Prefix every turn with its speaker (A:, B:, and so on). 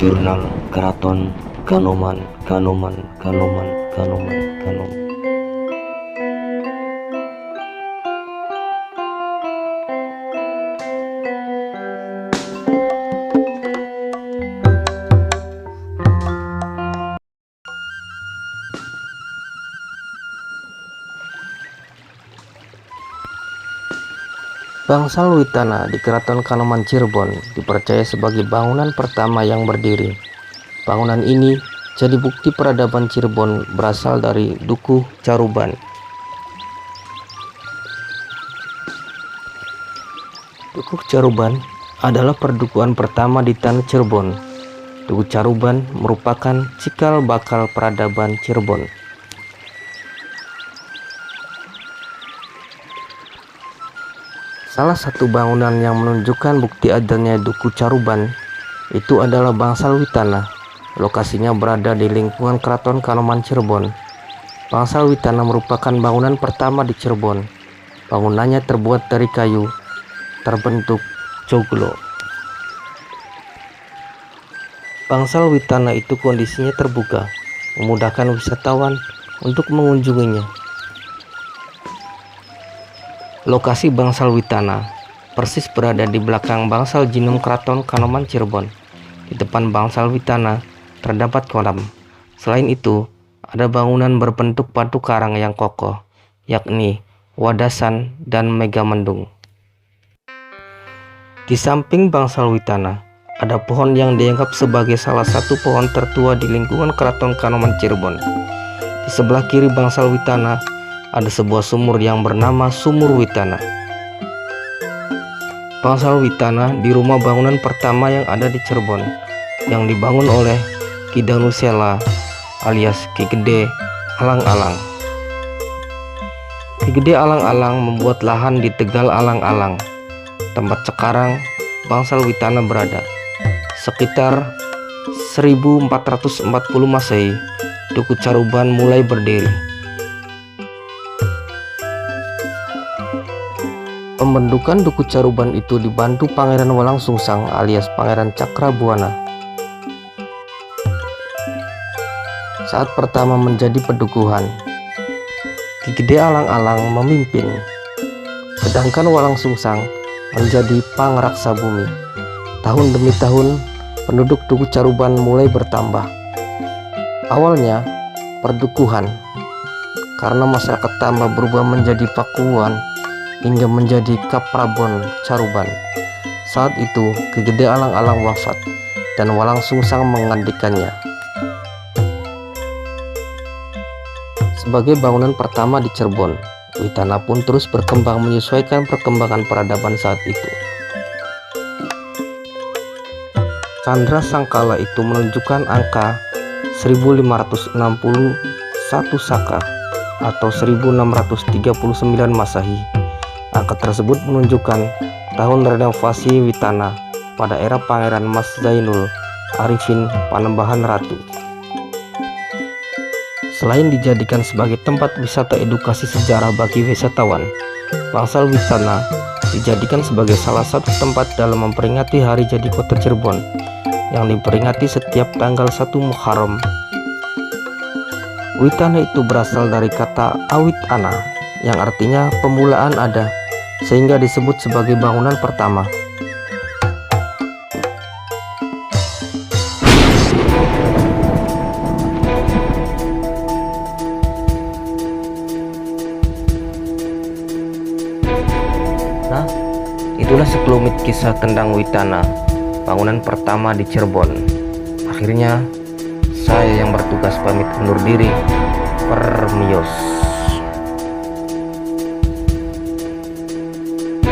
A: Jurnal Keraton Kanoman.
B: Bangsal Witana di Keraton Kanoman Cirebon dipercaya sebagai bangunan pertama yang berdiri. Bangunan ini jadi bukti peradaban Cirebon berasal dari Dukuh Caruban. Dukuh Caruban adalah perdukuhan pertama di tanah Cirebon. Dukuh Caruban merupakan cikal bakal peradaban Cirebon. Salah satu bangunan yang menunjukkan bukti adanya Dukuh Caruban itu adalah Bangsal Witana. Lokasinya berada di lingkungan Keraton Kanoman Cirebon. Bangsal Witana merupakan bangunan pertama di Cirebon. Bangunannya terbuat dari kayu, terbentuk joglo. Bangsal Witana itu kondisinya terbuka, memudahkan wisatawan untuk mengunjunginya. Lokasi Bangsal Witana persis berada di belakang Bangsal Jinung Keraton Kanoman Cirebon. Di depan Bangsal Witana terdapat kolam. Selain itu, ada bangunan berbentuk batu karang yang kokoh, yakni Wadasan dan Megamendung. Di samping Bangsal Witana, ada pohon yang dianggap sebagai salah satu pohon tertua di lingkungan Keraton Kanoman Cirebon. Di sebelah kiri Bangsal Witana ada sebuah sumur yang bernama Sumur Witana. Bangsal Witana di rumah bangunan pertama yang ada di Cirebon, yang dibangun oleh Ki Danusela alias Ki Gede Alang-alang. Ki Gede Alang-alang membuat lahan di Tegal Alang-alang, tempat sekarang Bangsal Witana berada. Sekitar 1440 Masehi, Dukuh Caruban mulai berdiri. Pembentukan Dukuh Caruban itu dibantu Pangeran Walangsungsang alias Pangeran Cakrabuana. Saat pertama menjadi pedukuhan, Ki Gede Alang-alang memimpin, sedangkan Walangsungsang menjadi pangraksa bumi. Tahun demi tahun, penduduk Dukuh Caruban mulai bertambah. Awalnya perdukuhan, karena masyarakat tambah berubah menjadi pakuan hingga menjadi Kaprabon Caruban. Saat itu Ki Gede Alang-alang wafat dan Walangsungsang menggantikannya. Sebagai bangunan pertama di Cirebon, Witana pun terus berkembang menyesuaikan perkembangan peradaban saat itu. Candra Sangkala itu menunjukkan angka 1561 Saka atau 1639 Masehi. Angka tersebut menunjukkan tahun renovasi Witana pada era Pangeran Mas Zainul Arifin Panembahan Ratu. Selain dijadikan sebagai tempat wisata edukasi sejarah bagi wisatawan, Bangsal Witana dijadikan sebagai salah satu tempat dalam memperingati hari jadi kota Cirebon yang diperingati setiap tanggal 1 Muharram. Witana itu berasal dari kata Awit Ana yang artinya pemulaan ada, sehingga disebut sebagai bangunan pertama. Nah, itulah sekelumit kisah tentang Witana, bangunan pertama di Cirebon. Akhirnya, saya yang bertugas pamit undur diri. Permios.